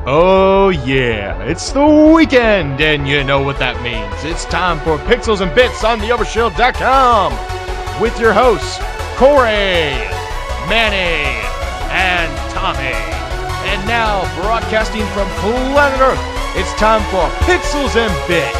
Oh yeah, it's the weekend, and you know what that means. It's time for Pixels and Bits on the Overshield.com with your hosts, Corey, Manny, and Tommy. And now, broadcasting from planet Earth, it's time for Pixels and Bits.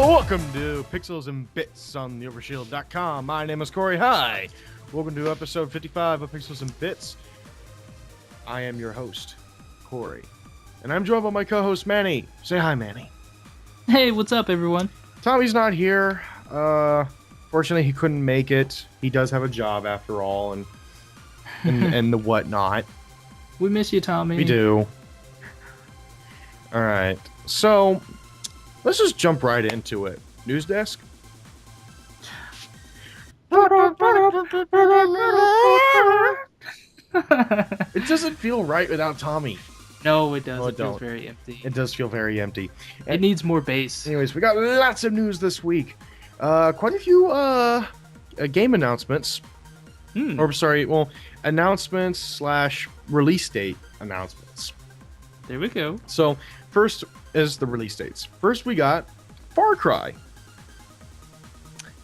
Welcome to Pixels and Bits on the Overshield.com. My name is Corey. Hi. Welcome to episode 55 of Pixels and Bits. I am your host, Corey. And I'm joined by my co-host, Manny. Say hi, Manny. Hey, what's up, everyone? Tommy's not here. Fortunately, he couldn't make it. He does have a job after all, and the whatnot. We miss you, Tommy. We do. All right. So, let's just jump right into it. News desk? It doesn't feel right without Tommy. No, it doesn't. No, It feels very empty. It does feel very empty. It needs more bass. Anyways, we got lots of news this week. Quite a few game announcements. Announcements / release date announcements. There we go. So, first is the release dates. First, we got Far Cry.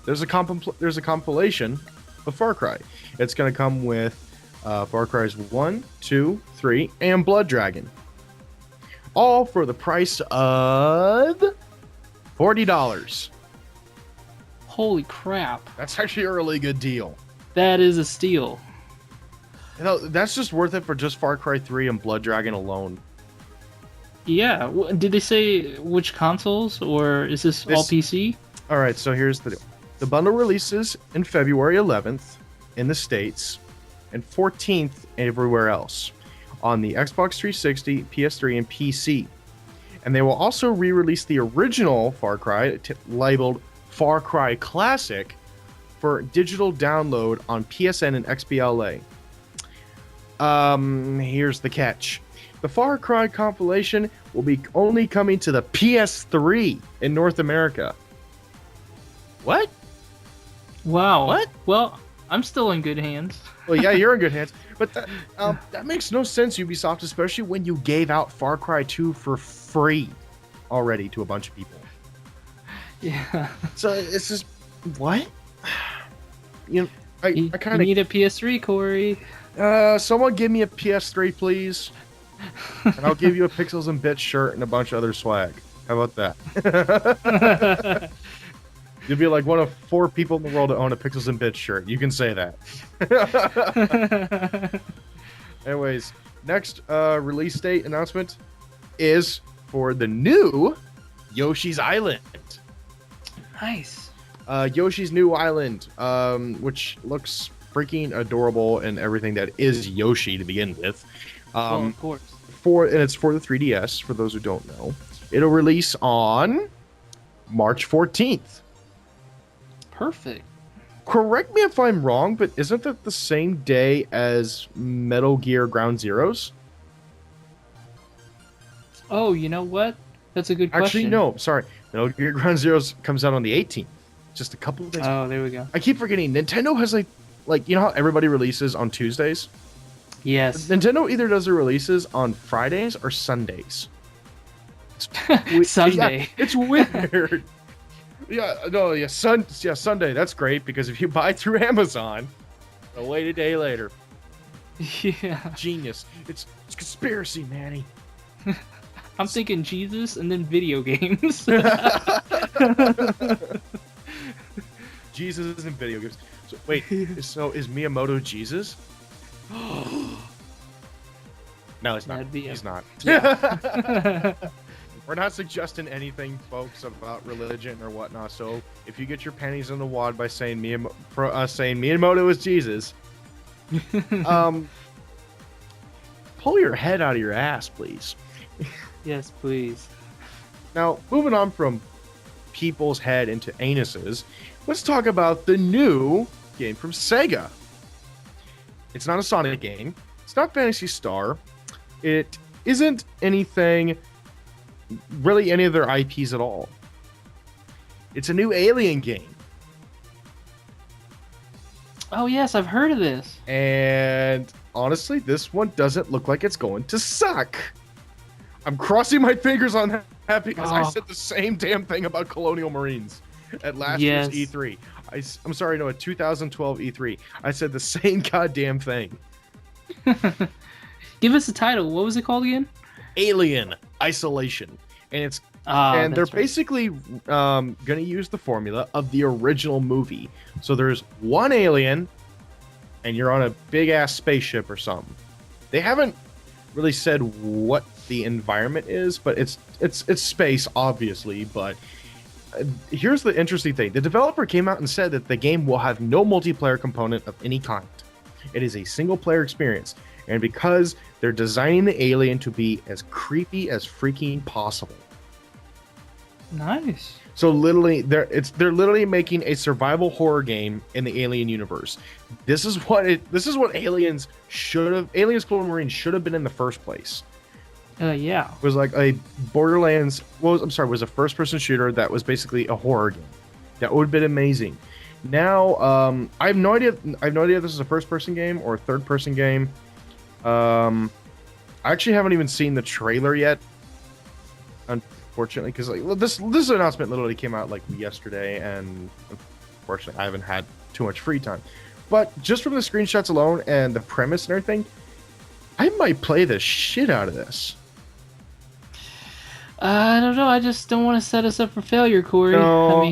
There's a compilation of Far Cry. It's going to come with Far Cry's 1, 2, 3, and Blood Dragon. All for the price of $40. Holy crap. That's actually a really good deal. That is a steal. You know, that's just worth it for just Far Cry 3 and Blood Dragon alone. Yeah. Did they say which consoles, or is this all PC? All right, so here's the deal. The bundle releases in February 11th in the States and 14th everywhere else on the Xbox 360, PS3, and PC. And they will also re-release the original Far Cry, labeled Far Cry Classic, for digital download on PSN and XBLA. Here's the catch. The Far Cry compilation will be only coming to the PS3 in North America. What? Wow. What? Well, I'm still in good hands. Well, yeah, you're in good hands. But that makes no sense, Ubisoft, especially when you gave out Far Cry 2 for free already to a bunch of people. Yeah. So it's just, what? You know, I kind You need a PS3, Corey. of... someone give me a PS3, please. And I'll give you a Pixels and Bits shirt and a bunch of other swag. How about that? You'll be like one of 4 people in the world to own a Pixels and Bits shirt. You can say that. Anyways, next release date announcement is for the new Yoshi's Island. Nice. Yoshi's New Island, which looks freaking adorable and everything that is Yoshi to begin with. Well, of course. And it's for the 3DS, for those who don't know. It'll release on March 14th. Perfect. Correct me if I'm wrong, but isn't that the same day as Metal Gear Ground Zeroes? Oh, you know what? That's a good question. Actually, no, sorry. Metal Gear Ground Zeroes comes out on the 18th. Just a couple of days. Oh, there we go. I keep forgetting. Nintendo has like you know how everybody releases on Tuesdays? Yes. Nintendo either does their releases on Fridays or Sundays. Sunday. Yeah, it's weird. Sunday. That's great because if you buy through Amazon, they'll wait a day later. Yeah. Genius. It's conspiracy, Manny. I'm thinking Jesus and then video games. Jesus and video games. So, wait, so is Miyamoto Jesus? No, he's not. He's not. Yeah. We're not suggesting anything, folks, about religion or whatnot. So if you get your pennies in the wad by saying Miyamoto is Jesus, pull your head out of your ass, please. Yes, please. Now, moving on from people's head into anuses, let's talk about the new game from Sega. It's not a Sonic game. It's not Phantasy Star. It isn't anything, really any of their IPs at all. It's a new Alien game. Oh yes, I've heard of this. And honestly, this one doesn't look like it's going to suck. I'm crossing my fingers on that because I said the same damn thing about Colonial Marines at last year's E3. I'm sorry, no, at 2012 E3. I said the same goddamn thing. Give us the title. What was it called again? Alien Isolation. And they're basically going to use the formula of the original movie. So there's one alien, and you're on a big ass spaceship or something. They haven't really said what the environment is, but it's space, obviously. But here's the interesting thing: the developer came out and said that the game will have no multiplayer component of any kind. It is a single player experience, and because they're designing the alien to be as creepy as freaking possible. Nice. So literally, they're literally making a survival horror game in the Alien universe. This is what Aliens Colonial Marines should have been in the first place. Yeah. It was like a Borderlands. Was a first-person shooter that was basically a horror game. That would have been amazing. Now, I have no idea. I have no idea if this is a first-person game or a third-person game. I actually haven't even seen the trailer yet. Unfortunately, because like this announcement literally came out like yesterday, and unfortunately, I haven't had too much free time. But just from the screenshots alone and the premise and everything, I might play the shit out of this. I don't know. I just don't want to set us up for failure, Corey. No,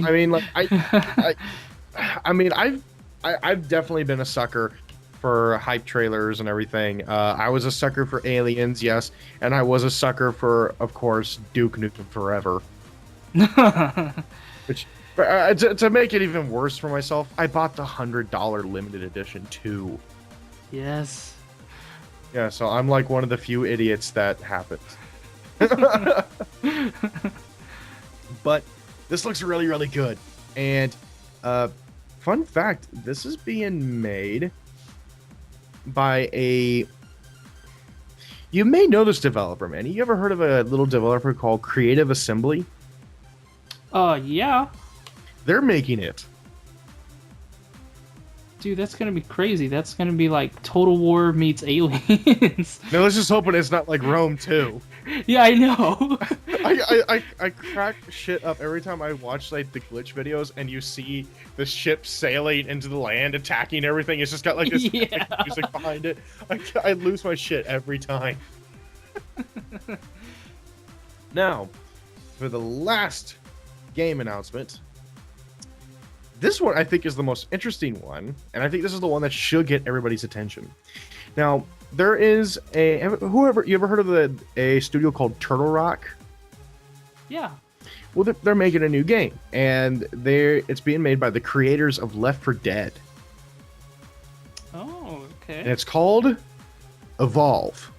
I've definitely been a sucker for hype trailers and everything. I was a sucker for Aliens, yes, and I was a sucker for, of course, Duke Nukem Forever. Which, to make it even worse for myself, I bought the $100 limited edition too. Yes. Yeah, so I'm like one of the few idiots that happens. But this looks really, really good. And fun fact, this is being made by you may know this developer, man. You ever heard of a little developer called Creative Assembly? Yeah. They're making it. Dude, that's gonna be crazy. That's gonna be like Total War meets Aliens. Now let's just hope it's not like Rome 2. Yeah, I know. I crack shit up every time I watch like the glitch videos and you see the ship sailing into the land, attacking everything. It's just got like this epic music behind it. I lose my shit every time. Now, for the last game announcement, this one I think is the most interesting one, and I think this is the one that should get everybody's attention. Now, there is you ever heard of a studio called Turtle Rock? Yeah. Well, they're making a new game, and it's being made by the creators of Left 4 Dead. Oh, okay. And it's called Evolve.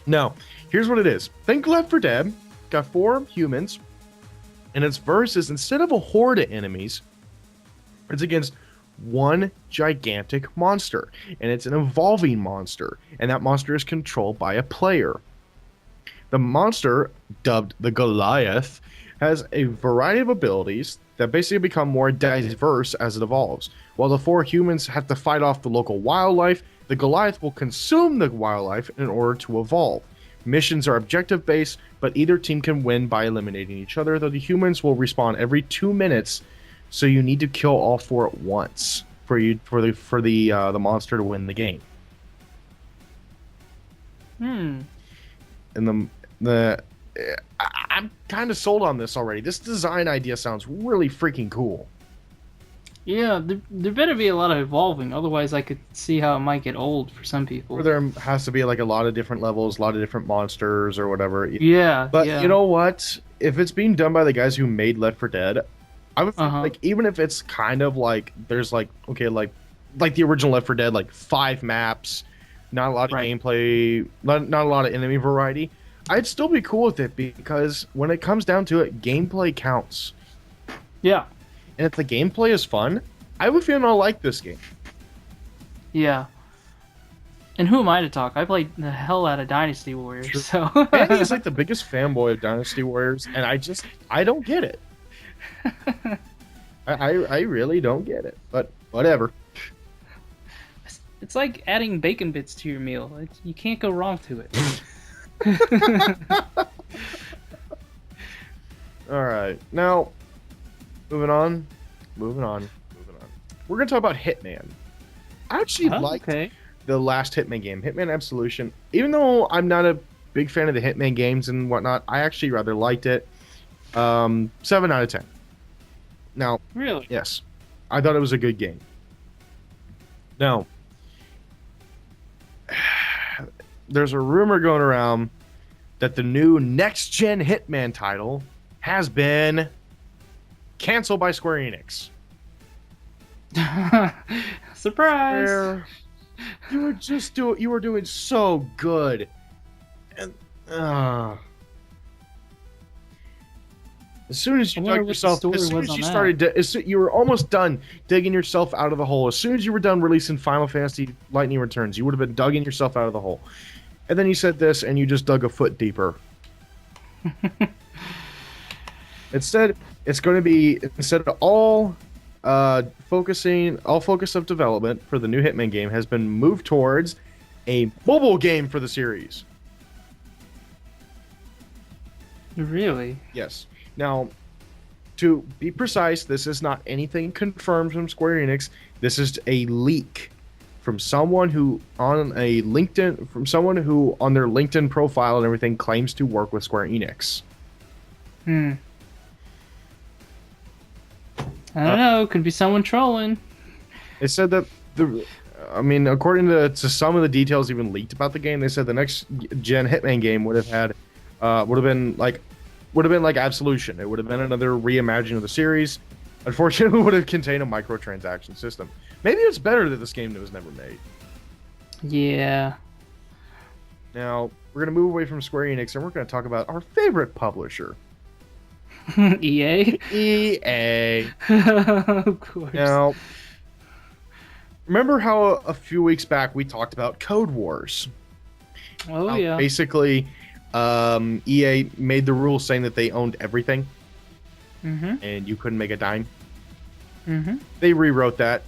Now, here's what it is. Think Left 4 Dead. Got 4 humans, and its versus, instead of a horde of enemies, it's against one gigantic monster, and it's an evolving monster, and that monster is controlled by a player. The monster, dubbed the Goliath, has a variety of abilities that basically become more diverse as it evolves. While the 4 humans have to fight off the local wildlife, the Goliath will consume the wildlife in order to evolve. Missions are objective-based, but either team can win by eliminating each other, though the humans will respawn every 2 minutes, so you need to kill all 4 at once for the monster to win the game. And I'm kind of sold on this already. This design idea sounds really freaking cool. Yeah, there better be a lot of evolving, otherwise I could see how it might get old for some people. Or there has to be like a lot of different levels, a lot of different monsters or whatever. Yeah, but you know what? If it's being done by the guys who made Left 4 Dead, I would think, like, even if it's kind of like there's like, okay, like the original Left 4 Dead, like 5 maps, not a lot of Right. gameplay, not a lot of enemy variety, I'd still be cool with it because when it comes down to it, gameplay counts. Yeah. And if the gameplay is fun, I would feel I'll like this game. Yeah. And who am I to talk? I played the hell out of Dynasty Warriors, True. so. Andy is like the biggest fanboy of Dynasty Warriors, and I don't get it. I really don't get it, but whatever. It's like adding bacon bits to your meal. You can't go wrong to it. All right, now moving on. We're gonna talk about Hitman. I actually liked the last Hitman game, Hitman Absolution. Even though I'm not a big fan of the Hitman games and whatnot, I actually rather liked it. 7 out of 10. Now, Really? yes, I thought it was a good game. Now, there's a rumor going around that the new next-gen Hitman title has been canceled by Square Enix. Surprise! You were doing so good, and as soon as you dug yourself, as soon as you started, you were almost done digging yourself out of the hole. As soon as you were done releasing Final Fantasy Lightning Returns, you would have been digging yourself out of the hole. And then you said this, and you just dug a foot deeper. Instead, it's going to be all focus of development for the new Hitman game has been moved towards a mobile game for the series. Really? Yes. Now, to be precise, this is not anything confirmed from Square Enix. This is a leak from someone who on their LinkedIn profile and everything claims to work with Square Enix. I don't know. Could be someone trolling. They said that according to some of the details even leaked about the game, they said the next gen Hitman game would have been like Absolution. It would have been another reimagining of the series. Unfortunately, it would have contained a microtransaction system. Maybe it's better that this game was never made. Yeah. Now, we're going to move away from Square Enix and we're going to talk about our favorite publisher. EA? EA. Of course. Now, remember how a few weeks back we talked about Code Wars? Oh, yeah. Basically, EA made the rule saying that they owned everything. Mm-hmm. And you couldn't make a dime. Mm-hmm. They rewrote that.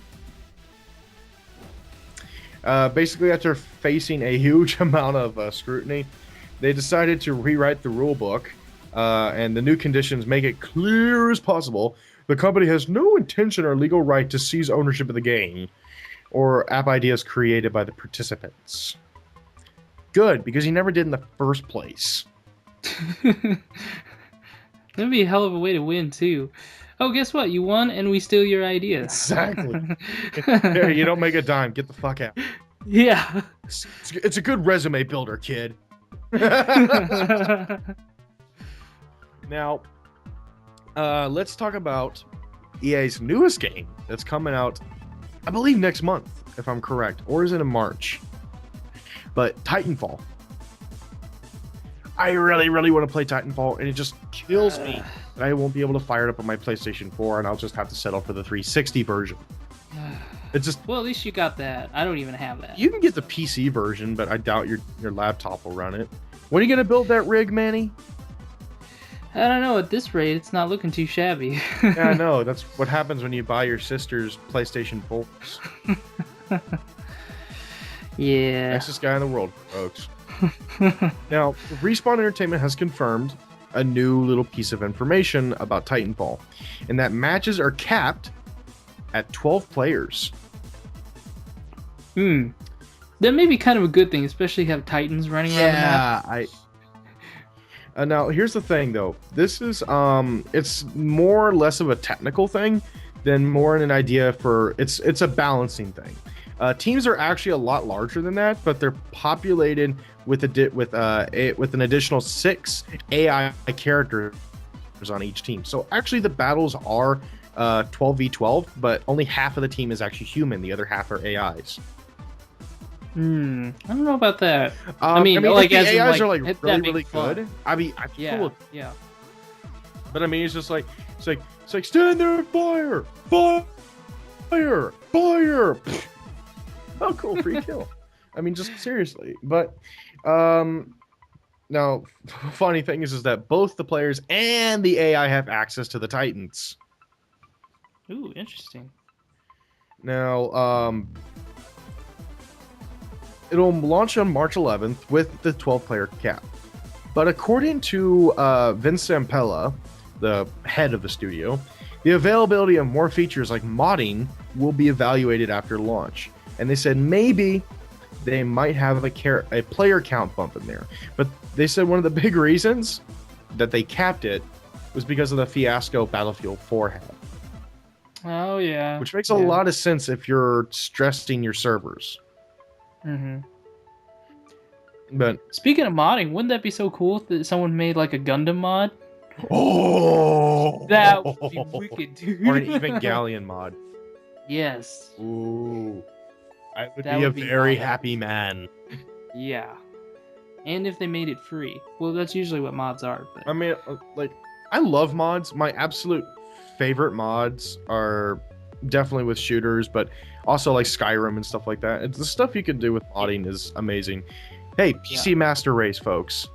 Basically, after facing a huge amount of scrutiny, they decided to rewrite the rule book, and the new conditions make it clear as possible the company has no intention or legal right to seize ownership of the game or app ideas created by the participants. Good, because he never did in the first place. That'd be a hell of a way to win, too. Oh, guess what? You won, and we steal your idea. Exactly. There, you don't make a dime. Get the fuck out. Yeah. It's a good resume builder, kid. Now, let's talk about EA's newest game that's coming out, I believe, next month, if I'm correct. Or is it in March? But Titanfall. I really, really want to play Titanfall, and it just kills me that I won't be able to fire it up on my PlayStation 4, and I'll just have to settle for the 360 version. It's just... Well, at least you got that. I don't even have that. You can get the PC version, but I doubt your laptop will run it. When are you going to build that rig, Manny? I don't know. At this rate, it's not looking too shabby. Yeah, I know. That's what happens when you buy your sister's PlayStation 4s. Yeah. Nicest guy in the world, folks. Now, Respawn Entertainment has confirmed a new little piece of information about Titanfall, and that matches are capped at 12 players. That may be kind of a good thing, especially have Titans running around the map. Now, here's the thing, though. This is, it's more or less of a technical thing than more an idea for, it's a balancing thing. Teams are actually a lot larger than that, but they're populated with an additional 6 AI characters on each team. So actually, the battles are 12v12, but only half of the team is actually human. The other half are AIs. I don't know about that. I mean, if like the as in, AIs like, are like that really, being really fun. good. I'd be Yeah, cool with. yeah. But I mean, it's just like it's like stand there and fire, fire, fire. Oh, cool, free kill. I mean, just seriously. But now, funny thing is that both the players and the AI have access to the Titans. Ooh, interesting. Now, it'll launch on March 11th with the 12-player cap. But according to Vince Zampella, the head of the studio, the availability of more features like modding will be evaluated after launch. And they said maybe they might have a player count bump in there. But they said one of the big reasons that they capped it was because of the fiasco Battlefield 4 had. Oh yeah. Which makes a lot of sense if you're stressing your servers. Mm-hmm. But speaking of modding, wouldn't that be so cool that someone made like a Gundam mod? oh, That would be wicked, dude. Or an Evangelion mod. Yes. Ooh, I would That be a would be very badass. happy man. Yeah. And if they made it free. Well, that's usually what mods are. But... I mean, like, I love mods. My absolute favorite mods are definitely with shooters, but also like Skyrim and stuff like that. The stuff you can do with modding is amazing. Hey, PC Master Race, folks.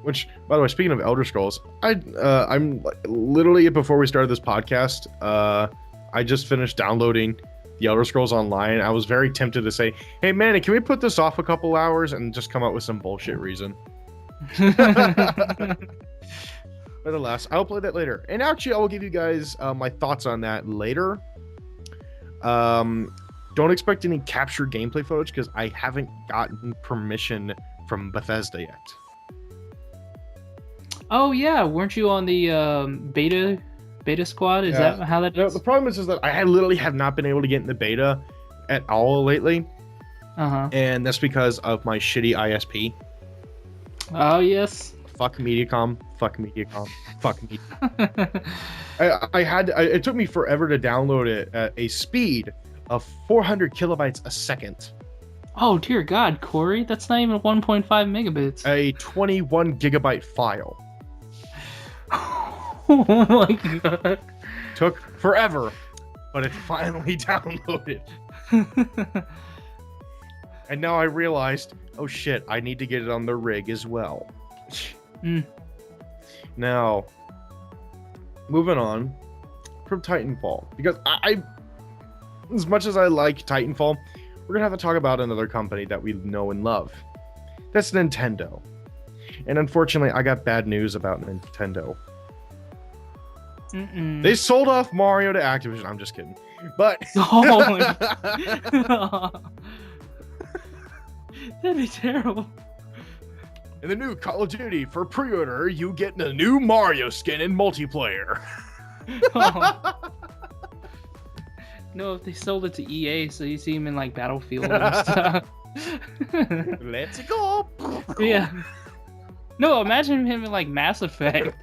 Which, by the way, speaking of Elder Scrolls, I'm literally before we started this podcast, I just finished downloading the Elder Scrolls Online. I was very tempted to say, "Hey, Manny, can we put this off a couple hours?" and just come up with some bullshit reason. But alas, I'll play that later. And actually, I will give you guys my thoughts on that later. Don't expect any captured gameplay footage because I haven't gotten permission from Bethesda yet. Oh yeah, weren't you on the beta squad? Is that how that is? The problem is that I literally have not been able to get in the beta at all lately. And that's because of my shitty ISP. Oh yes. Fuck Mediacom. Fuck Mediacom. Fuck Mediacom. It took me forever to download it at a speed of 400 kilobytes a second. Oh dear God, Corey, that's not even 1.5 megabits. A 21 gigabyte file. Oh my God. Took forever, but it finally downloaded. And now I realized, oh shit, I need to get it on the rig as well. Now, moving on from Titanfall, because I as much as I like Titanfall, we're gonna have to talk about another company that we know and love. That's Nintendo. And unfortunately, I got bad news about Nintendo. They sold off Mario to Activision. I'm just kidding. But that'd be terrible. In the new Call of Duty for pre-order, you get a new Mario skin in multiplayer. No, if they sold it to EA, so you see him in like Battlefield and stuff. Let's go. Yeah. No, imagine him in like Mass Effect.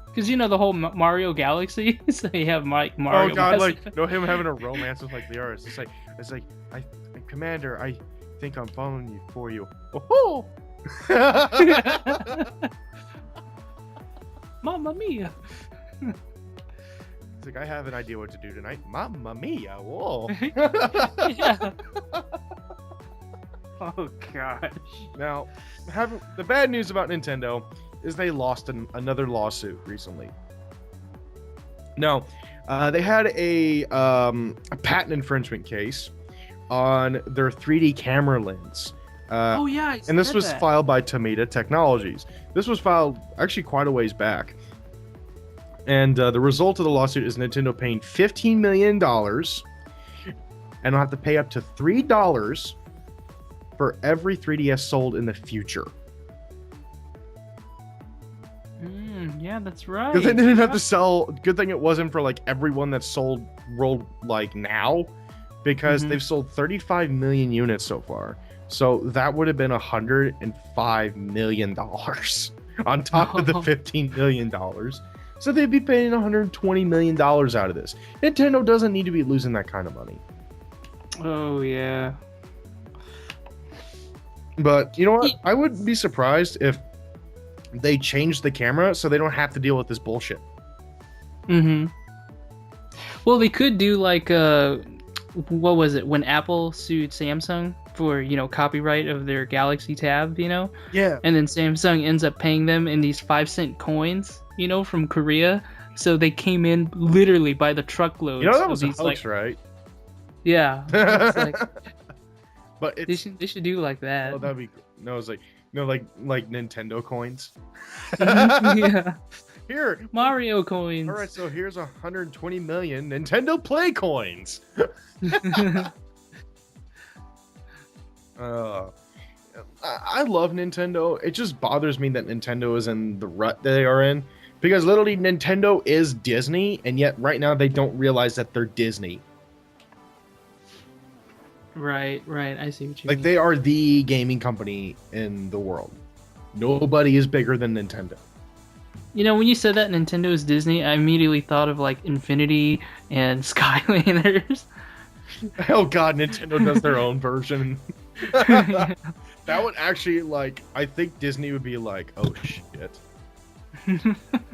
Because you know the whole Mario Galaxy, so you have Mario. Oh God, Mass like Effect. no him having a romance with like the artist. It's like Commander, I think I'm following you for you. Oh. Mamma mia. It's like I have an idea what to do tonight. Mamma mia! Whoa. Yeah. Oh gosh. Now, the bad news about Nintendo is they lost another lawsuit recently. No, they had a patent infringement case on their 3D camera lens. Oh yeah, and this was filed by Tomita Technologies. This was filed actually quite a ways back. And the result of the lawsuit is Nintendo paying $15 million and will have to pay up to $3 for every 3DS sold in the future. Yeah, that's right. Because they didn't have to sell. Good thing it wasn't for like everyone that's sold world like now, because they've sold 35 million units so far. So that would have been $105 million on top of the $15 million. So they'd be paying $120 million out of this. Nintendo doesn't need to be losing that kind of money. Oh yeah. But you know what? I would be surprised if they changed the camera so they don't have to deal with this bullshit. Mm-hmm. Well, they could do like what was it when Apple sued Samsung for copyright of their Galaxy Tab, Yeah. and then Samsung ends up paying them in these 5-cent coins, from Korea. So they came in literally by the truckloads. You know that was of a these, hoax, right? yeah. It's like But they it's should do like that. oh, that'd be no. It's like like Nintendo coins. Mhm, yeah, Here, Mario coins. all right. So here's 120 million Nintendo Play coins. Uh, I love Nintendo. It just bothers me that Nintendo is in the rut they are in because literally Nintendo is Disney, and yet right now they don't realize that they're Disney. Right. I see what you Like mean. they are the gaming company in the world. Nobody is bigger than Nintendo. When you said that Nintendo is Disney, I immediately thought of like Infinity and Skylanders. Oh god, Nintendo does their own version. That would actually I think Disney would be like, oh shit.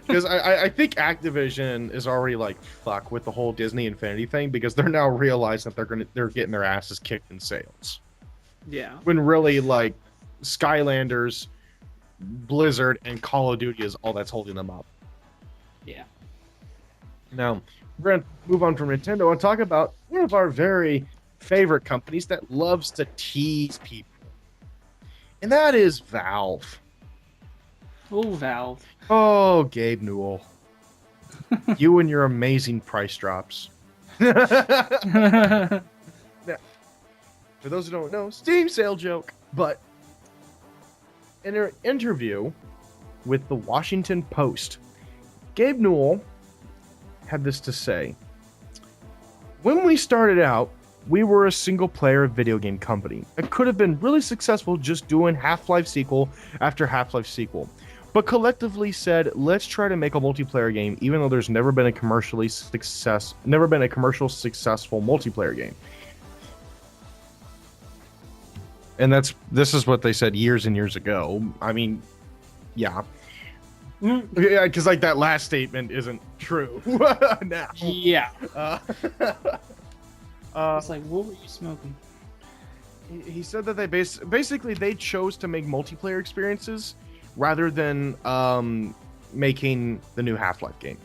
Because I think Activision is already like fuck with the whole Disney Infinity thing because they're now realizing that they're getting their asses kicked in sales. Yeah. When really Skylanders, Blizzard, and Call of Duty is all that's holding them up. Yeah. Now, we're going to move on from Nintendo and talk about one of our very favorite companies that loves to tease people. And that is Valve. Oh, Valve. Oh, Gabe Newell. You and your amazing price drops. Now, for those who don't know, Steam sale joke. But in an interview with the Washington Post, Gabe Newell had this to say. When we started out, we were a single-player video game company. It could have been really successful just doing Half-Life sequel after Half-Life sequel. But collectively said, let's try to make a multiplayer game, even though there's never been a commercial successful multiplayer game. And this is what they said years and years ago. I mean, yeah. Yeah, because that last statement isn't true now. Yeah. Uh, It's like, what were you smoking? he said that they basically they chose to make multiplayer experiences rather than making the new Half-Life game.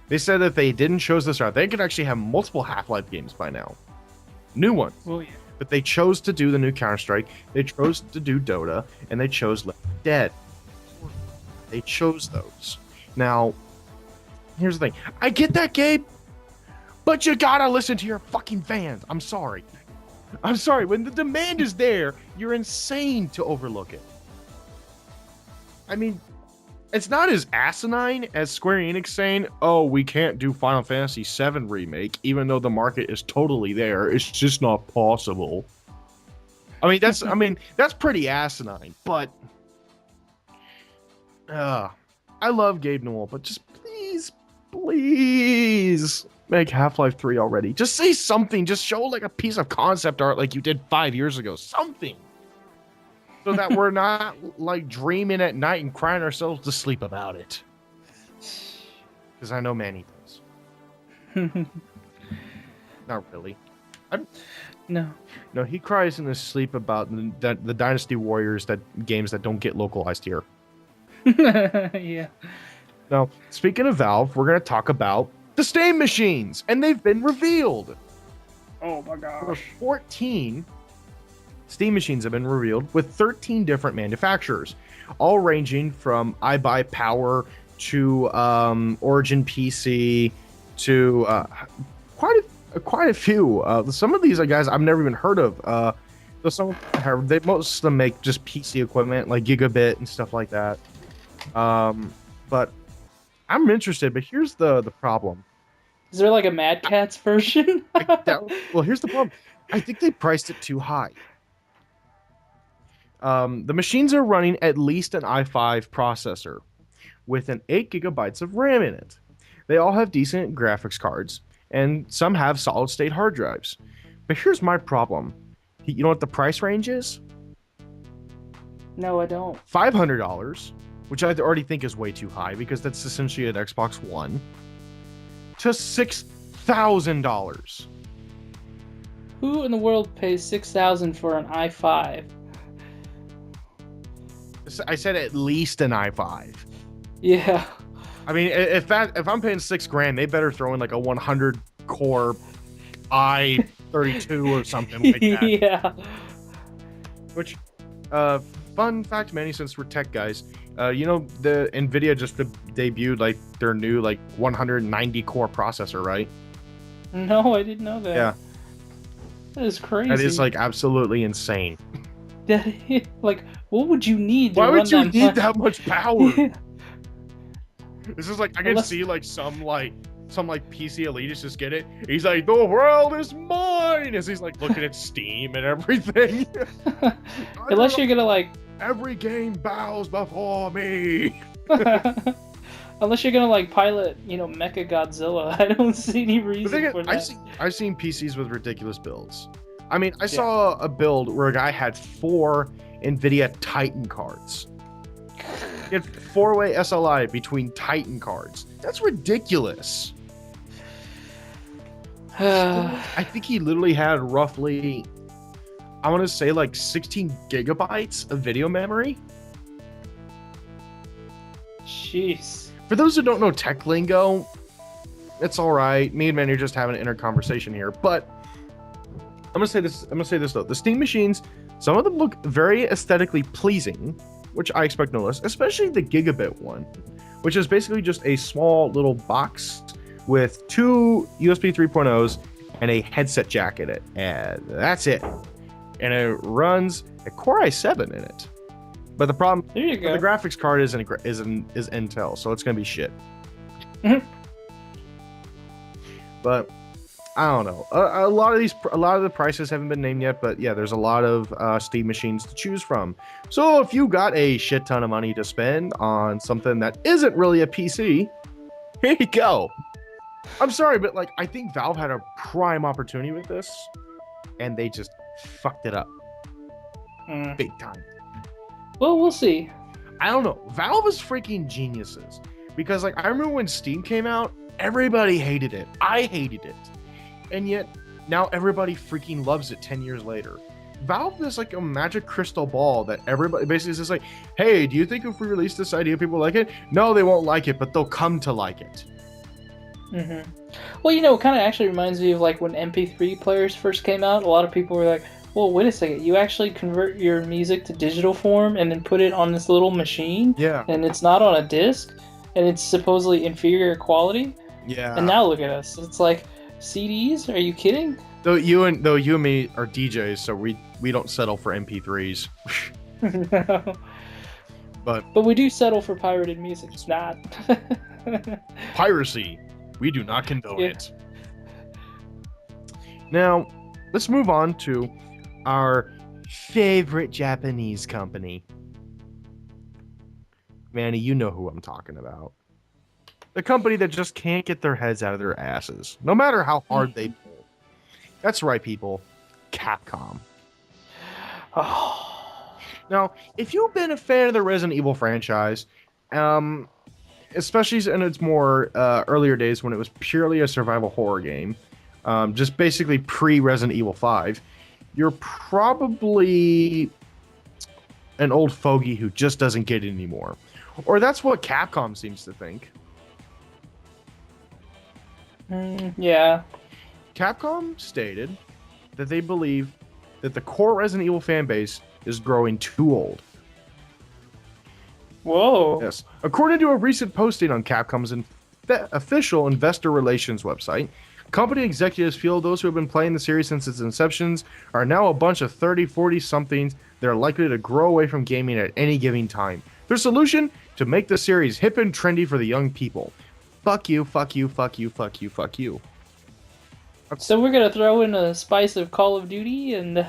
They said that they didn't choose this route. They could actually have multiple Half-Life games by now. New ones. Well, yeah. But they chose to do the new Counter-Strike. They chose to do Dota. And they chose Left 4 Dead. They chose those. Now, here's the thing. I get that, Gabe. But you gotta listen to your fucking fans. I'm sorry. When the demand is there, you're insane to overlook it. I mean, it's not as asinine as Square Enix saying, oh, we can't do Final Fantasy VII Remake, even though the market is totally there. It's just not possible. That's pretty asinine, but I love Gabe Newell, but just please make Half-Life 3 already. Just say something. Just show a piece of concept art like you did 5 years ago. Something. So that we're not dreaming at night and crying ourselves to sleep about it. Because I know Manny does. Not really. No. No, he cries in his sleep about the Dynasty Warriors games that don't get localized here. Yeah. Now, speaking of Valve, we're going to talk about the Steam machines, and they've been revealed. Oh my gosh. 14 Steam machines have been revealed with 13 different manufacturers, all ranging from iBuyPower to Origin PC to quite a few. Some of these guys I've never even heard of. Most of them make just PC equipment like Gigabit and stuff like that. But I'm interested. But here's the problem. Is there a Mad Catz version? Well, here's the problem. I think they priced it too high. The machines are running at least an i5 processor with an 8 gigabytes of RAM in it. They all have decent graphics cards, and some have solid state hard drives. But here's my problem. You know what the price range is? No, I don't. $500, which I already think is way too high because that's essentially an Xbox One, to $6,000. Who in the world pays $6,000 for an i5? I said at least an i5. Yeah. I mean, if I'm paying $6,000, they better throw in like a 100 core i32 or something like that. Yeah. Which, fun fact, Manny, since we're tech guys, you know the Nvidia just debuted like their new like 190 core processor, right? No, I didn't know that. Yeah, That is crazy. that is like absolutely insane. Like, what would you need? Why would you that need much? that much power? Yeah. This is like I can Unless- see like some PC elitist just get it. He's like, the world is mine, as he's like looking at Steam and everything. Unless you're gonna like, every game bows before me. unless you're gonna like pilot, Mecha Godzilla. I don't see any The reason thing is, for that. I've seen PCs with ridiculous builds. I mean, I saw a build where a guy had 4 NVIDIA Titan cards. He had 4-way SLI between Titan cards. That's ridiculous. I think he literally had roughly, I want to say like 16 gigabytes of video memory. Jeez. For those who don't know tech lingo, it's all right. Me and Manny are just having an inner conversation here. But I'm gonna say this though: the Steam machines, some of them look very aesthetically pleasing, which I expect no less. Especially the Gigabit one, which is basically just a small little box with 2 USB 3.0s and a headset jack in it, and that's it. And it runs a Core i7 in it. But the problem, There you go. the graphics card is Intel, so it's gonna be shit. Mhm. But I don't know. A lot of the prices haven't been named yet, but yeah, there's a lot of Steam machines to choose from. So if you got a shit ton of money to spend on something that isn't really a PC, here you go. I'm sorry, but like I think Valve had a prime opportunity with this, and they just fucked it up big time. Well, we'll see. I don't know. Valve is freaking geniuses because like I remember when Steam came out, everybody hated it. I hated it. And yet now everybody freaking loves it 10 years later. Valve is like a magic crystal ball that everybody basically says like, hey, do you think if we release this idea, people like it? No, they won't like it, but they'll come to like it. Mm-hmm. Well, it kind of actually reminds me of like when MP3 players first came out. A lot of people were like, well, wait a second, you actually convert your music to digital form and then put it on this little machine? Yeah. And it's not on a disc? And it's supposedly inferior quality? Yeah. And now look at us. It's like, CDs? Are you kidding? Though you and me are DJs, so we don't settle for MP3s. No. But we do settle for pirated music. It's not. piracy, we do not condone Yeah. it. Now, let's move on to our favorite Japanese company. Manny, you know who I'm talking about. The company that just can't get their heads out of their asses, no matter how hard they pull. That's right, people. Capcom. Oh. Now, if you've been a fan of the Resident Evil franchise, especially in its more earlier days when it was purely a survival horror game, just basically pre-Resident Evil 5, you're probably an old fogey who just doesn't get it anymore. Or that's what Capcom seems to think. Yeah. Capcom stated that they believe that the core Resident Evil fan base is growing too old. Whoa. Yes. According to a recent posting on Capcom's official investor relations website, company executives feel those who have been playing the series since its inceptions are now a bunch of 30, 40-somethings that are likely to grow away from gaming at any given time. Their solution? To make the series hip and trendy for the young people. Fuck you, fuck you, fuck you, fuck you, fuck you. So we're gonna throw in a spice of Call of Duty and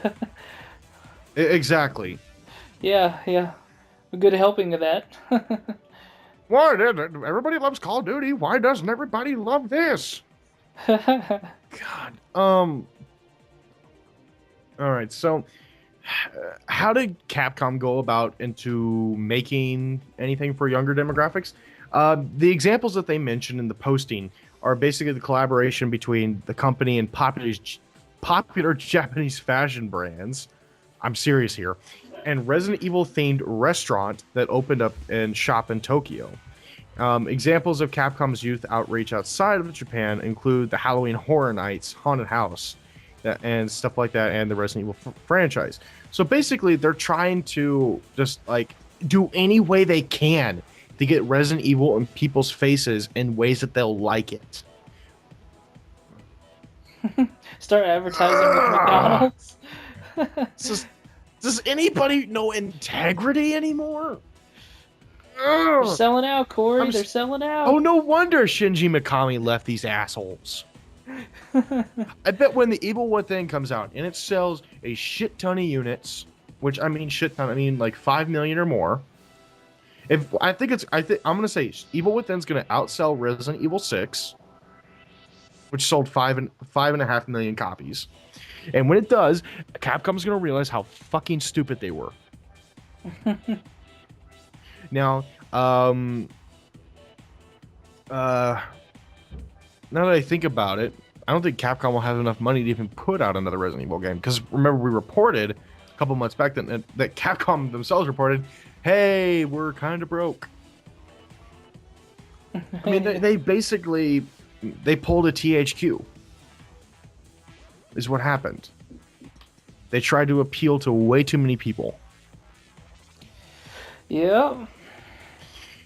Exactly. yeah, a good helping of that. Why? Everybody loves Call of Duty. Why doesn't everybody love this? God. All right. So, how did Capcom go about into making anything for younger demographics? The examples that they mentioned in the posting are basically the collaboration between the company and popular Japanese fashion brands. I'm serious here. And Resident Evil themed restaurant that opened up and shop in Tokyo. Examples of Capcom's youth outreach outside of Japan include the Halloween Horror Nights Haunted House and stuff like that, and the Resident Evil franchise. So basically, they're trying to just like do any way they can to get Resident Evil in people's faces in ways that they'll like it. Start advertising with McDonald's. Does anybody know integrity anymore? They're selling out, Corey. They're selling out. Oh, no wonder Shinji Mikami left these assholes. I bet when the Evil Within comes out and it sells a shit ton of units, which I mean shit ton, I mean like 5 million or more. I'm gonna say Evil Within's gonna outsell Resident Evil 6, which sold 5.5 million copies. And when it does, Capcom's gonna realize how fucking stupid they were. Now, now that I think about it, I don't think Capcom will have enough money to even put out another Resident Evil game. Because remember, we reported a couple months back that Capcom themselves reported, "Hey, we're kind of broke." I mean, they basically pulled a THQ. Is what happened. They tried to appeal to way too many people. Yeah.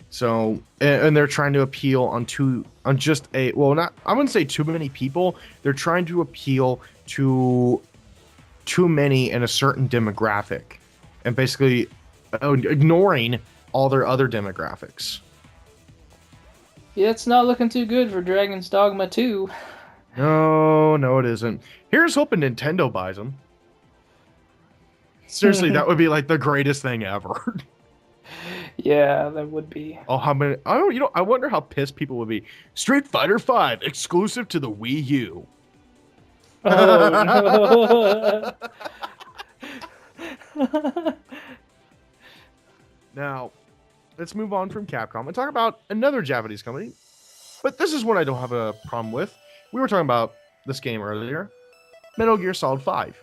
So, and they're trying to appeal on just a, well, not, I wouldn't say too many people. They're trying to appeal to too many in a certain demographic and basically ignoring all their other demographics. Yeah, it's not looking too good for Dragon's Dogma 2. No, it isn't. Here's hoping Nintendo buys them. Seriously, that would be like the greatest thing ever. Yeah, that would be. Oh, how many? I wonder how pissed people would be. Street Fighter V exclusive to the Wii U. Oh no. Now, let's move on from Capcom and talk about another Japanese company. But this is one I don't have a problem with. We were talking about this game earlier. Metal Gear Solid 5.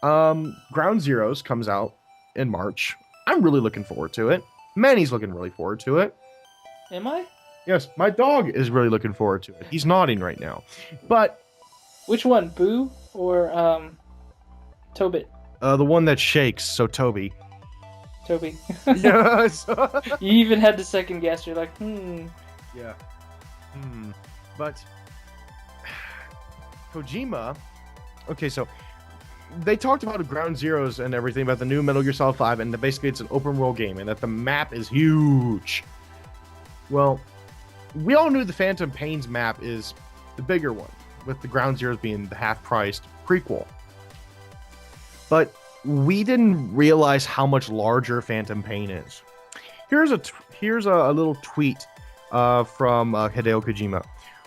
Ground Zeroes comes out in March. I'm really looking forward to it. Manny's looking really forward to it. Am I? Yes, my dog is really looking forward to it. He's nodding right now. But which one, Boo or Tobit? The one that shakes, so Toby. Toby. Yes. You even had the second guess. You're like, Yeah. But Kojima. Okay, so they talked about Ground Zeroes and everything about the new Metal Gear Solid 5, and basically it's an open world game, and that the map is huge. Well, we all knew the Phantom Pain's map is the bigger one, with the Ground Zeroes being the half-priced prequel. But we didn't realize how much larger Phantom Pain is. Here's a little tweet from Hideo Kojima.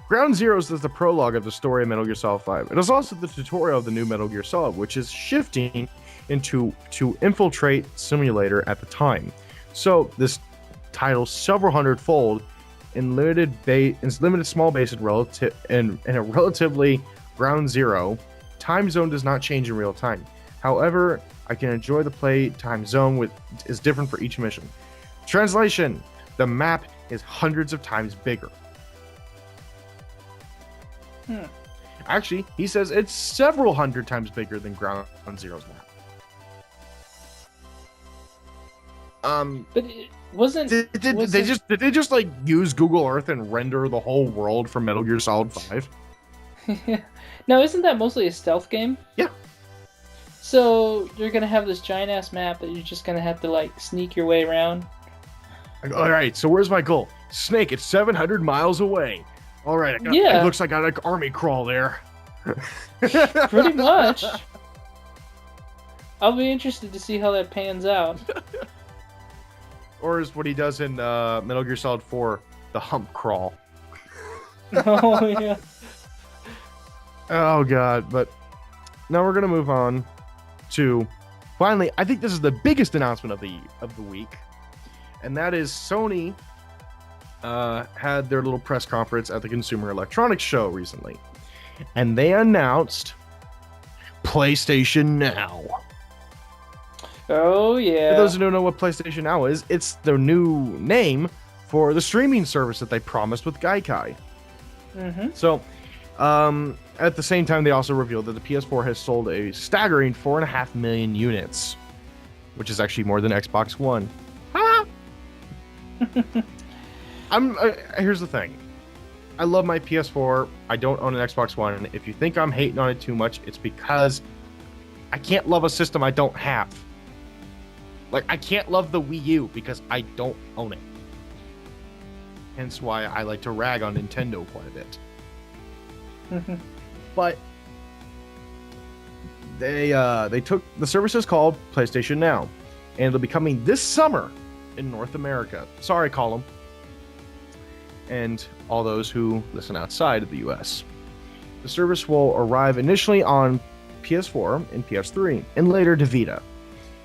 Ground Zeroes is the prologue of the story of Metal Gear Solid 5. It is also the tutorial of the new Metal Gear Solid, which is shifting into to infiltrate simulator at the time. So this title several hundredfold in limited small base in a relatively ground zero. Time zone does not change in real time. However, I can enjoy the play time zone is different for each mission. Translation: the map is hundreds of times bigger. Actually, he says it's several hundred times bigger than Ground Zero's map. But it wasn't. Did they just like use Google Earth and render the whole world for Metal Gear Solid 5? Now, isn't that mostly a stealth game? Yeah. So you're gonna have this giant ass map that you're just gonna have to like sneak your way around. All right, so where's my goal? Snake, it's 700 miles away. All right, it looks like I got an army crawl there. Pretty much. I'll be interested to see how that pans out. Or is what he does in Metal Gear Solid 4, the hump crawl. Oh yeah. Oh god, but now we're gonna move on to finally. I think this is the biggest announcement of the week, and that is Sony had their little press conference at the Consumer Electronics Show recently, and they announced PlayStation Now. Oh yeah. For those who don't know what PlayStation Now is, it's the new name for the streaming service that they promised with Gaikai. So, at the same time, they also revealed that the PS4 has sold a staggering 4.5 million units, which is actually more than Xbox One. Here's the thing. I love my PS4. I don't own an Xbox One. If you think I'm hating on it too much, it's because I can't love a system I don't have. Like, I can't love the Wii U because I don't own it. Hence why I like to rag on Nintendo quite a bit. But they took the service is called PlayStation Now, and it'll be coming this summer in North America. Sorry, Column, and all those who listen outside of the US. The service will arrive initially on PS4 and PS3, and later to Vita.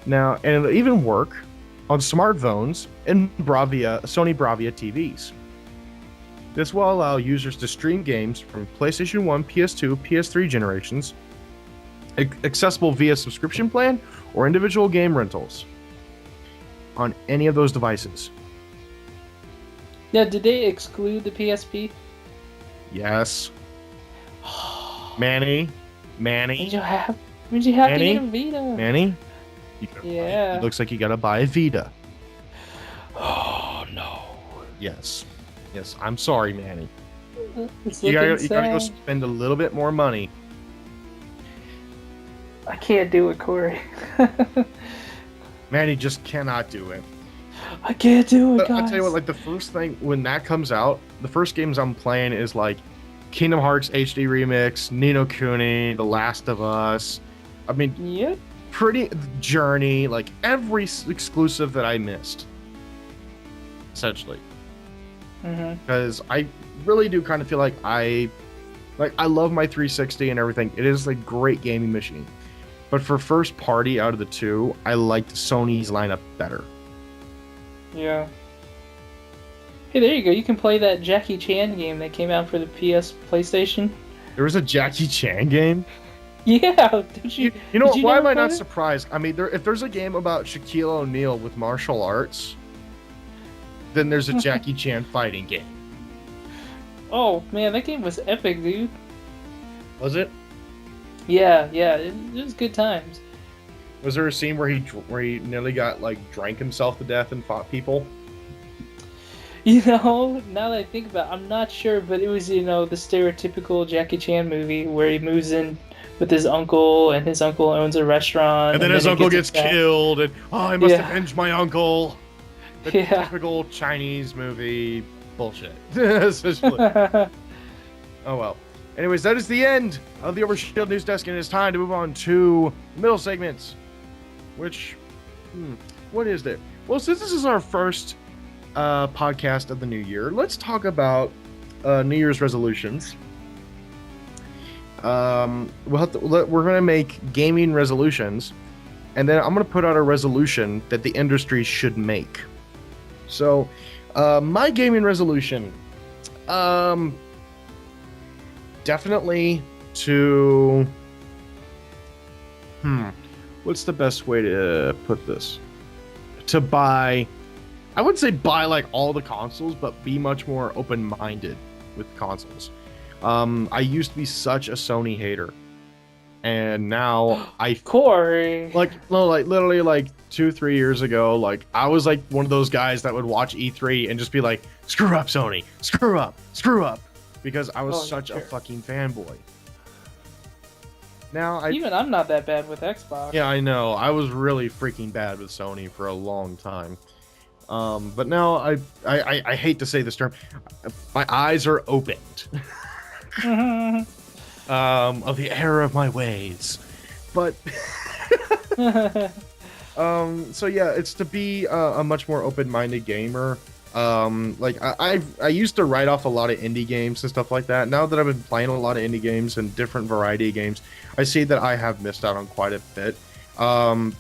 Now, and it'll even work on smartphones and Sony Bravia TVs. This will allow users to stream games from PlayStation 1, PS2, PS3 generations, accessible via subscription plan or individual game rentals on any of those devices. Yeah, did they exclude the PSP? Yes. Manny. Did you have to get a Vita? Manny? Yeah. It looks like you gotta buy a Vita. Oh no. Yes. Yes, I'm sorry, Manny. It's You gotta sad. go spend a little bit more money. I can't do it, Corey. Manny just cannot do it. I can't do it, guys. I'll tell you what, like the first thing when that comes out, the first games I'm playing is like Kingdom Hearts HD Remix, Ni no Kuni, The Last of Us. I mean, Yep. pretty Journey, like every exclusive that I missed, essentially. Because I really do kind of feel like I love my 360 and everything. It is a great gaming machine, but for first party out of the two, I liked Sony's lineup better. Yeah. Hey, there you go. You can play that Jackie Chan game that came out for the PlayStation. There was a Jackie Chan game. Yeah, don't you? You know did you why am never I not play it? surprised? I mean, if there's a game about Shaquille O'Neal with martial arts, then there's a Jackie Chan fighting game. Oh man, that game was epic, dude. Was it? Yeah, it was good times. Was there a scene where he nearly got drank himself to death and fought people? You know, now that I think about it, I'm not sure, but it was, the stereotypical Jackie Chan movie where he moves in with his uncle, and his uncle owns a restaurant. And then his uncle gets attacked. killed, and I must avenge my uncle. The Yeah. typical Chinese movie bullshit. Essentially. Oh well. Anyways, that is the end of the Overshield News Desk, and it's time to move on to middle segments. Which, what is it? Well, since this is our first podcast of the new year, let's talk about New Year's resolutions. We're going to make gaming resolutions, and then I'm going to put out a resolution that the industry should make. So, my gaming resolution, definitely to, what's the best way to put this? To buy, I wouldn't say buy all the consoles, but be much more open-minded with consoles. I used to be such a Sony hater, and now Corey. Literally 2-3 years ago, I was one of those guys that would watch E3 and just be like, screw up Sony, screw up, because I was such a fucking fanboy. Now I'm not that bad with Xbox. Yeah, I know. I was really freaking bad with Sony for a long time. But now I hate to say this term, my eyes are opened. Of the error of my ways. But so yeah, it's to be a much more open-minded gamer. Like I used to write off a lot of indie games and stuff like that. Now that I've been playing a lot of indie games and different variety of games, I see that I have missed out on quite a bit. I'm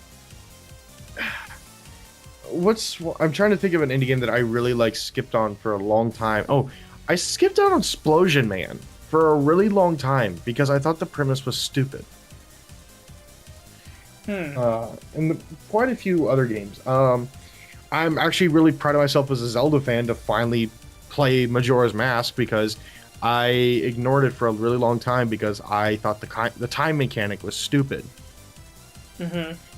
trying to think of an indie game that I really like skipped on for a long time. Oh, I skipped out on Explosion Man for a really long time because I thought the premise was stupid. Quite a few other games. I'm actually really proud of myself as a Zelda fan to finally play Majora's Mask because I ignored it for a really long time because I thought the time mechanic was stupid.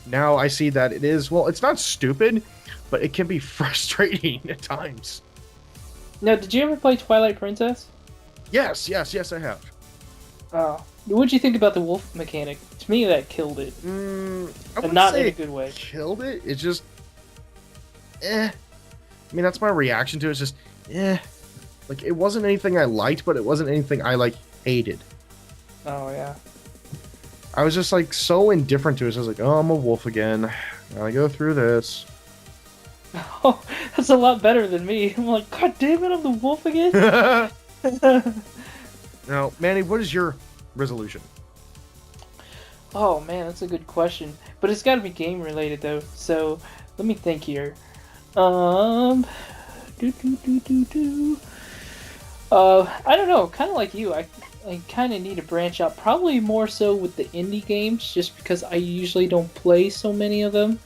Now I see that it is, well, it's not stupid, but it can be frustrating at times. Now, did you ever play Twilight Princess? Yes, I have. What'd you think about the wolf mechanic? To me, that killed it. I And wouldn't not say in a good way. killed it. It's just, I mean, that's my reaction to it. It's just, Like, it wasn't anything I liked, but it wasn't anything I, like, hated. Oh, yeah. I was just, like, so indifferent to it. So I was like, oh, I'm a wolf again. Gotta go through this. Oh, that's a lot better than me. I'm like, God damn it, I'm the wolf again? Now, Manny, what is your resolution? Oh, man, that's a good question. But it's gotta be game related, though. So, let me think here. I don't know. Kind of like you. I kind of need to branch out. Probably more so with the indie games, just because I usually don't play so many of them.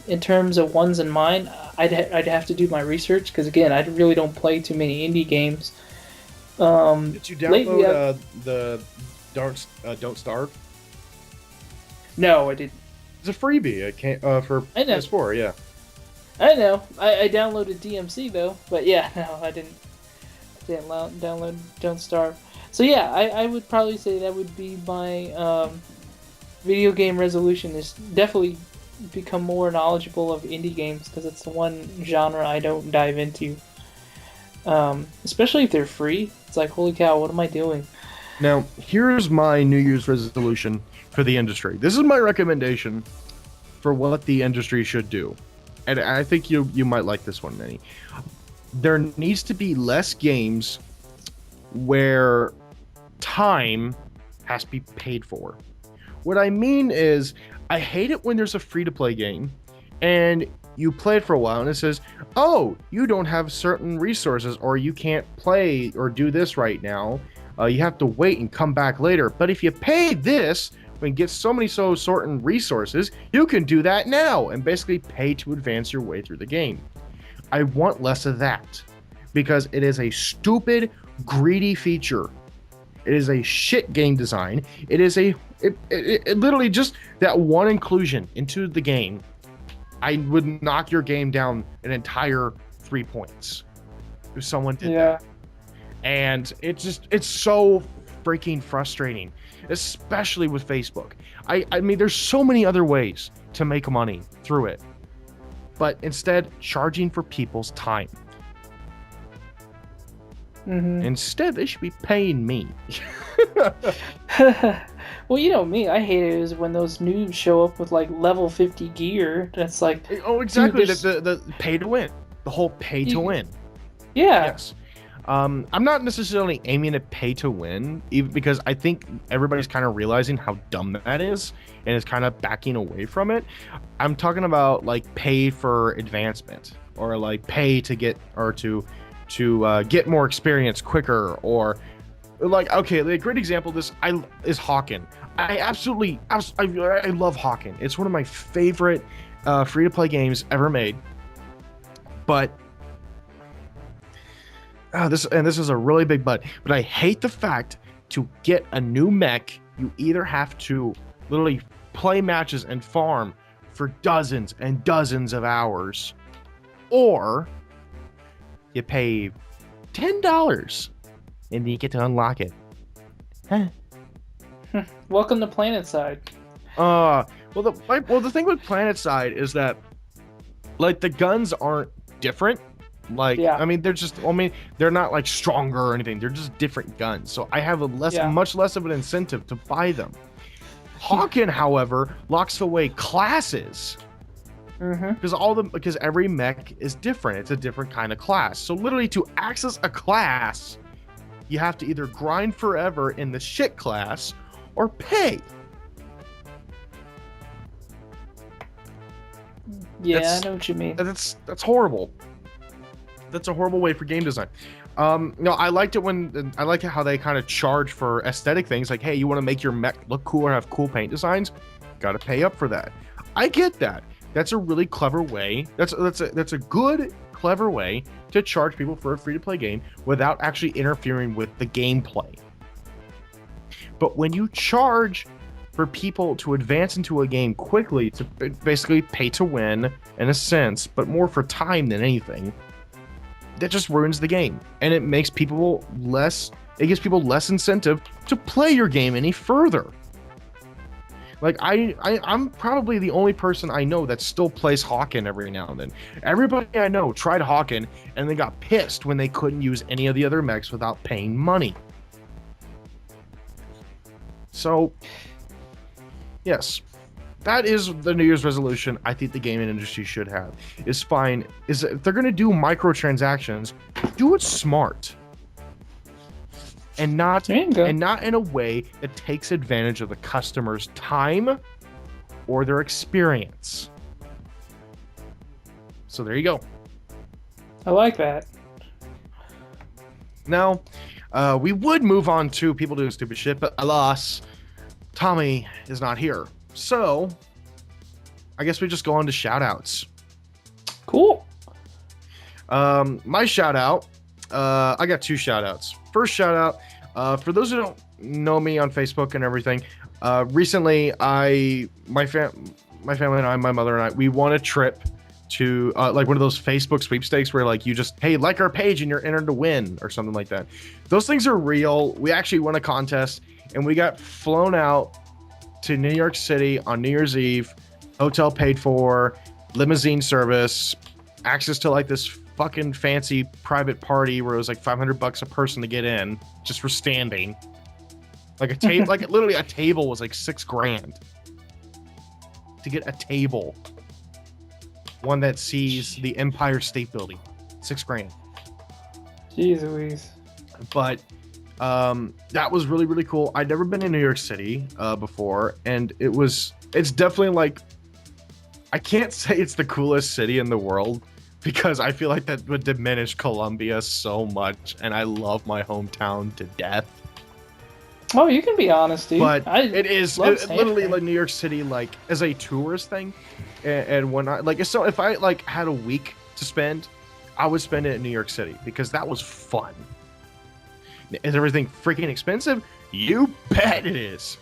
In terms of ones in mind, I'd have to do my research because again, I really don't play too many indie games. Did you download lately the Don't Starve? No, I didn't. It's a freebie. It can't for I know. PS4. Yeah. I know. I downloaded DMC though, but yeah, no, I didn't download Don't Starve. So yeah, I would probably say that would be my video game resolution is definitely become more knowledgeable of indie games because it's the one genre I don't dive into. Especially if they're free. It's like, holy cow, what am I doing? Now, here's my New Year's resolution for the industry. This is my recommendation for what the industry should do. And I think you might like this one, Manny. There needs to be less games where time has to be paid for. What I mean is, I hate it when there's a free-to-play game and you play it for a while and it says, oh, you don't have certain resources or you can't play or do this right now. You have to wait and come back later. But if you pay this and get so many certain resources, you can do that now and basically pay to advance your way through the game. I want less of that because it is a stupid, greedy feature. It is a shit game design. It is it literally just that one inclusion into the game. I would knock your game down an entire 3 points if someone did that. And it's so freaking frustrating, especially with Facebook. I mean, there's so many other ways to make money through it, but instead charging for people's time. Instead, they should be paying me. Well, you know me, I hate it is when those noobs show up with like level 50 gear. That's like, oh, exactly. Dude, the pay to win, the whole pay to win. Yeah. Yes. I'm not necessarily aiming at pay to win, even because I think everybody's kind of realizing how dumb that is and is kind of backing away from it. I'm talking about like pay for advancement or like pay to get or to get more experience quicker, or like, okay, a great example of this is Hawken. I love Hawken. It's one of my favorite free-to-play games ever made. But this is a really big but I hate the fact to get a new mech, you either have to literally play matches and farm for dozens and dozens of hours, or you pay $10 and then you get to unlock it. Huh. Welcome to PlanetSide. Well, the thing with PlanetSide is that, like, the guns aren't different. Like, yeah. I mean, they're not like stronger or anything. They're just different guns. So I have much less of an incentive to buy them. Hawken, however, locks away classes Because every mech is different. It's a different kind of class. So literally, to access a class, you have to either grind forever in the shit class or pay. Yeah, I know what you mean. That's horrible. That's a horrible way for game design. No, I liked how they kind of charge for aesthetic things. Like, hey, you want to make your mech look cool or have cool paint designs? Got to pay up for that. I get that. That's a really clever way. That's a good, clever way to charge people for a free-to-play game without actually interfering with the gameplay. But when you charge for people to advance into a game quickly, to basically pay to win in a sense, but more for time than anything, that just ruins the game, and it makes people less. It gives people less incentive to play your game any further. Like I'm probably the only person I know that still plays Hawken every now and then. Everybody I know tried Hawken and they got pissed when they couldn't use any of the other mechs without paying money. So, yes, that is the New Year's resolution I think the gaming industry should have. Is fine. Is if they're gonna do microtransactions, do it smart. And not in a way that takes advantage of the customer's time or their experience. So there you go. I like that. Now, we would move on to people doing stupid shit, but alas, Tommy is not here. So, I guess we just go on to shout-outs. Cool. My shout-out, I got 2 shout-outs. First shout-out, for those who don't know me on Facebook and everything, recently my family and I, my mother and I, we won a trip to like one of those Facebook sweepstakes where like you just, hey, like our page and you're entered to win or something like that. Those things are real. We actually won a contest and we got flown out to New York City on New Year's Eve, hotel paid for, limousine service, access to like this fucking fancy private party where it was like $500 a person to get in just for standing. Like a table, like literally a table was like $6,000 to get a table. One that sees the Empire State Building, $6,000. Jeez Louise. But that was really, really cool. I'd never been in New York City before, and it's definitely like, I can't say it's the coolest city in the world because I feel like that would diminish Columbia so much, and I love my hometown to death. Oh, you can be honest, dude. But it literally like New York City, like as a tourist thing, and when I like, so if I like had a week to spend, I would spend it in New York City because that was fun. Is everything freaking expensive? You bet it is.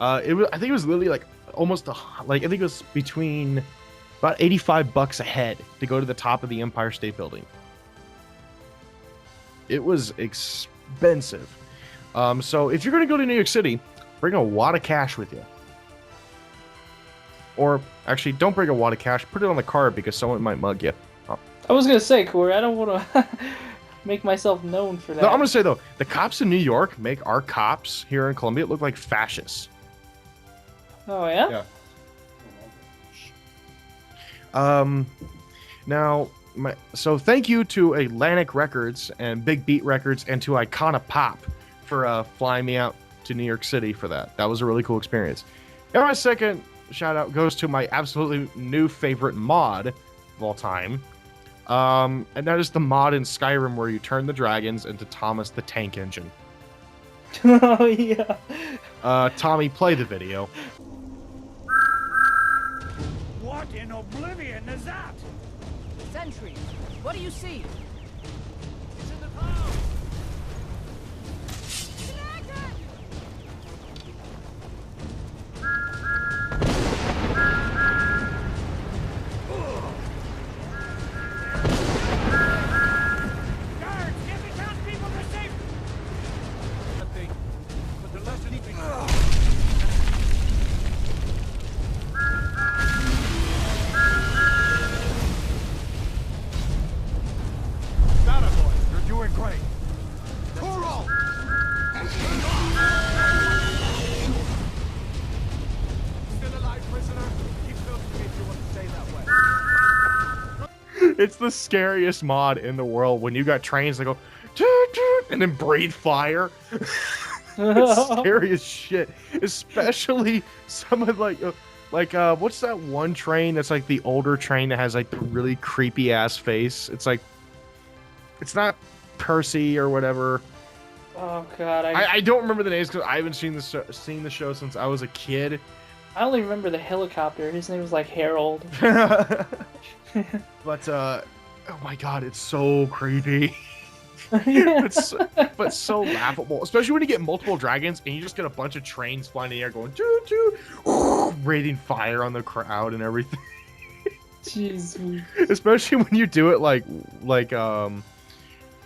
I think it was literally like almost I think it was between about $85 a head to go to the top of the Empire State Building. It was expensive. So if you're going to go to New York City, bring a wad of cash with you. Or actually, don't bring a wad of cash. Put it on the card because someone might mug you. Oh. I was going to say, Corey, I don't want to make myself known for that. No, I'm going to say, though, the cops in New York make our cops here in Columbia look like fascists. Oh, yeah? Yeah. Now, so thank you to Atlantic Records and Big Beat Records and to Icona Pop for flying me out to New York City for that. That was a really cool experience. And my second shout out goes to my absolutely new favorite mod of all time. And that is the mod in Skyrim where you turn the dragons into Thomas the Tank Engine. Oh, yeah. Tommy, play the video. What in oblivion is that? Sentry, what do you see? It's in the cloud. Guards, get the townspeople to safety. But the less anything. It's the scariest mod in the world when you got trains that go toot, toot, and then breathe fire. It's scary as shit. Especially some of what's that one train that's like the older train that has like the really creepy ass face? It's like it's not Percy or whatever. Oh god, I don't remember the names because I haven't seen the show since I was a kid. I only remember the helicopter. His name was like Harold. But oh my god, it's so creepy. but so laughable, especially when you get multiple dragons and you just get a bunch of trains flying in the air going choo choo, raining fire on the crowd and everything. Jeez. Especially when you do it like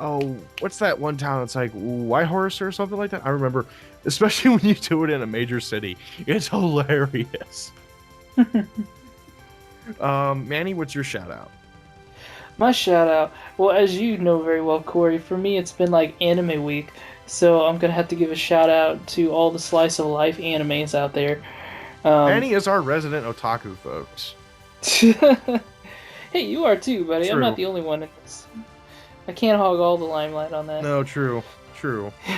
oh, what's that one town? It's like Whitehorse or something like that. I remember, especially when you do it in a major city, it's hilarious. Manny, what's your shout out? My shout out. Well, as you know very well, Corey, for me it's been like anime week, so I'm gonna have to give a shout out to all the slice of life animes out there. Manny is our resident otaku, folks. Hey, you are too, buddy. True. I'm not the only one in this. I can't hog all the limelight on that. No, true.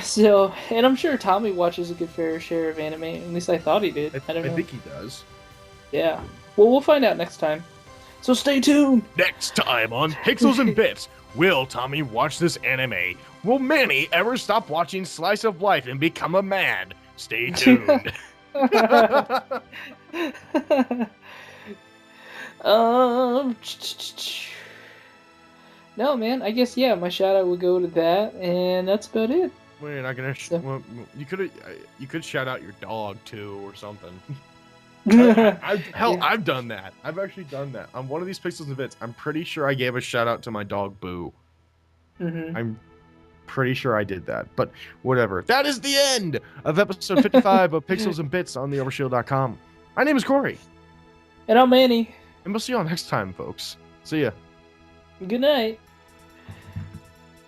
So, and I'm sure Tommy watches a good fair share of anime. At least I thought he did. I don't know. I think he does. Yeah. Well, we'll find out next time. So stay tuned. Next time on Pixels and Bits, will Tommy watch this anime? Will Manny ever stop watching Slice of Life and become a man? Stay tuned. No, man. I guess my shout out would go to that, and that's about it. Well, you're not gonna. You could shout out your dog too, or something. I've done that. I've actually done that on one of these Pixels and Bits. I'm pretty sure I gave a shout out to my dog Boo. Mm-hmm. I'm pretty sure I did that, but whatever. That is the end of episode 55 of Pixels and Bits on the Overshield.com. My name is Corey, And I'm Manny. and we'll see you all next time, folks. See ya. Good night.